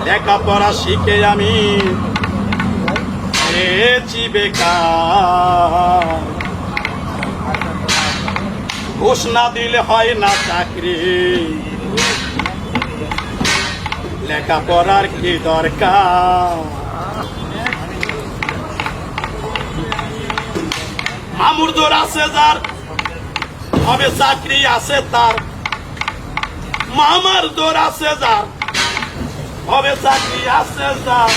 লেখাপড়া শিখে আমি হয়েছি বেকার। ঘুষ না দিলে হয় না চাকরি, লেখাপড়ার কি দরকার? মামুর জোর আছে যার, হবে চাকরি আছে তার। মামার জোর আছে যার, হবে চাকরি আছে যার।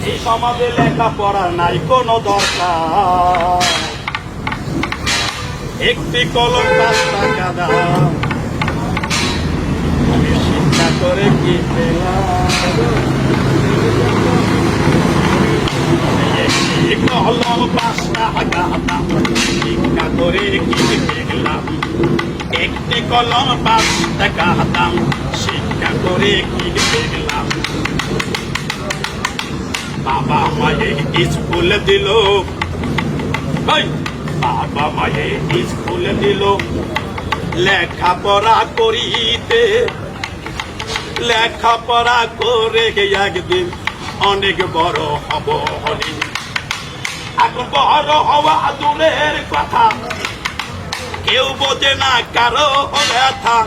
এই সমাজে লেখাপড়ার নাই কোনো দরকার। একটি কলম 5 টাকা দাম, আমি শিক্ষা করে কি পেলাম? একটি কলম 5 টাকা দাম, শিক্ষা করে কি পেলাম? একটি কলম 5 টাকা দাম, শিক্ষা করে কি পেলাম? বাবা মায়ে স্কুল দিল, বাবা মায়ে স্কুল দিল লেখাপড়া করিতে। লেখাপড়া করে একদিন অনেক বড় হব হরি। এখন বড় হওয়া দূরের কথা, কেউ বোঝে না কারো ব্যথা।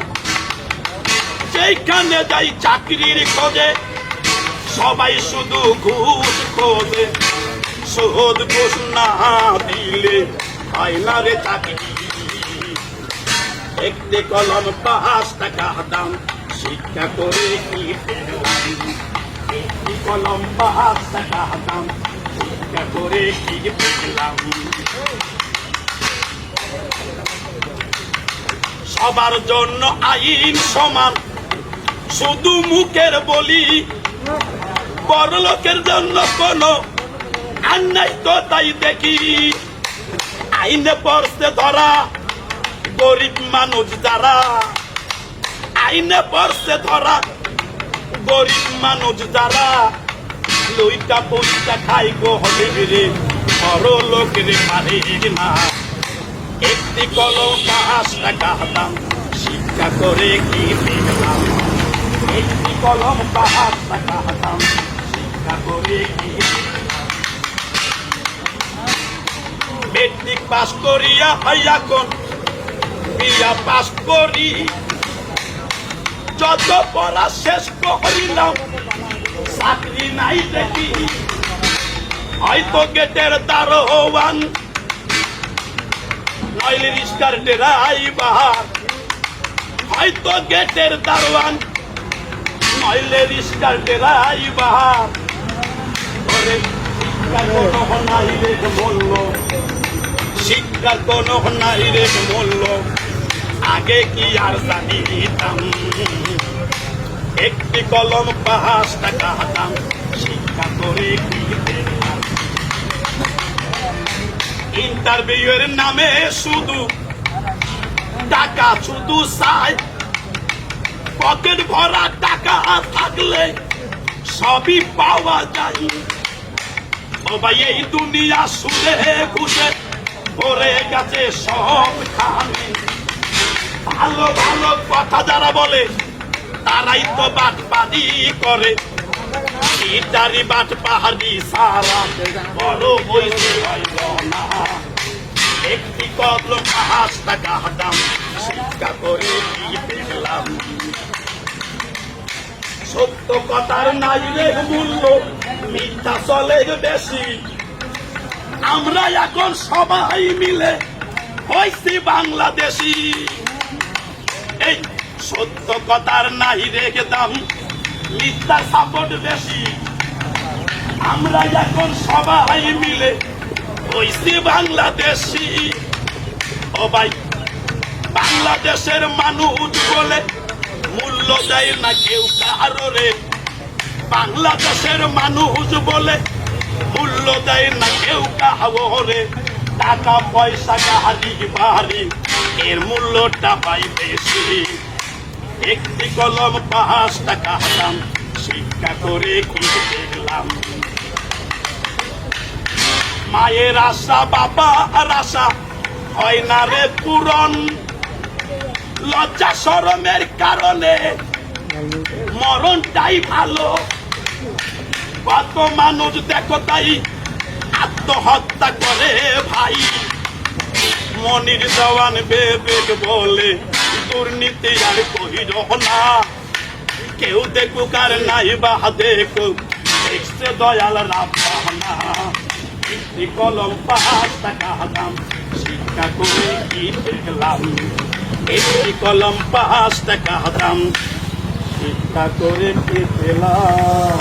যেখানে যাই চাকরির খোঁজে, সবাই শুধু ঘুষ খোঁজে। সুদ ঘুষ না দিলে হয় না রে চাকরি। একটি কলম 5 টাকা দাম, শিক্ষা করে কি পেলাম? একটি কলম 5 টাকা দাম, শিক্ষা করে কি পেলাম? সবার জন্য আইন সমান, শুধু মুখের বলি। বড় লোকের জন্য কোনো আইন নাই তো তাই দেখি। আইনে পড়ছে ধরা গরিব মানুষ যারা, আইনে পড়ছে ধরা গরিব মানুষ যারা। লইটা পয়সা খাই গো হবে রে, বড় লোকের পারে না। একটি কলম 5 টাকা দাম, শিক্ষা করে কি পেলাম? একটি কলম 5 টাকা দাম, শিক্ষা করে কি পেলাম? মেট্রিক পাস করিয়া এখন বিয়া পাস করি। যত পড়া শেষ করিলাম, চাকরি নাই দেখি। হয়তো গেটের দারোয়ান, নইলে রিস্কার ড্রাইভার। হয়তো গেটের দারোয়ান, নইলে রিস্কার ড্রাইভার। শিক্ষার কোনো নাই রে মূল্য, শিক্ষার কোনো নাই রে মূল্য। আগে কি আর জানিতাম? একটি কলম 5 টাকা দাম, শিক্ষা করে কি পেলাম? ইন্টারভিউয়ের নামে শুধু টাকা শুধু চাই। পকেট ভরা টাকা থাকলে সবই পাওয়া যায়। ও ভাই এই দুনিয়া সুদে ঘুষে ভরে গেছে সব খানে। ভালো ভালো কথা যারা বলে, তারাই তো বাটপারি করে। ইটারি বাট পাহাড়ি সারা বড় হইতে পারল না। একটি কলম 5 টাকা দাম, শিক্ষা করে কি পেলাম? সত্য কথার নাই রে মূল্য, মিথ্যা চলে বেশি। আমরা এখন সবাই মিলে হইছি বাংলাদেশি। এই সত্য কথার নাই রেখে দাম, মিথ্যার সাপোর্ট বেশি। আমরা এখন সবাই মিলে হইছি বাংলাদেশি। ও ভাই, বাংলাদেশের মানুষ বলে মূল্য দেয় না কেউ কারো রে। বাংলাদেশের মানুষ বলে মূল্য দেয় না কেউ কারো রে। টাকা পয়সা গাড়ি বাড়ি, এর মূল্যটা পাই বেশি। একটি কলম 5 টাকা দাম, শিক্ষা করে কি পেলাম? মায়ের আশা বাবার আশা হয় না রে পূরণ। লজ্জা শরমের কারণে মরণটাই ভালো। কত মানুষ দেখো তাই আত্মহত্যা করে ভাই। মনির জওয়ান বিবেক বলে দুর্নীতি আর কহির না। কেউ দেখুক আর নাই বা দেখুক, দেখছে দয়াল রাব্বানা। একটি কলম 5 টাকা দাম, শিক্ষা করে কি দেখলাম। একটি কলম 5 টাকা দাম, শিক্ষা করে কি পেলাম।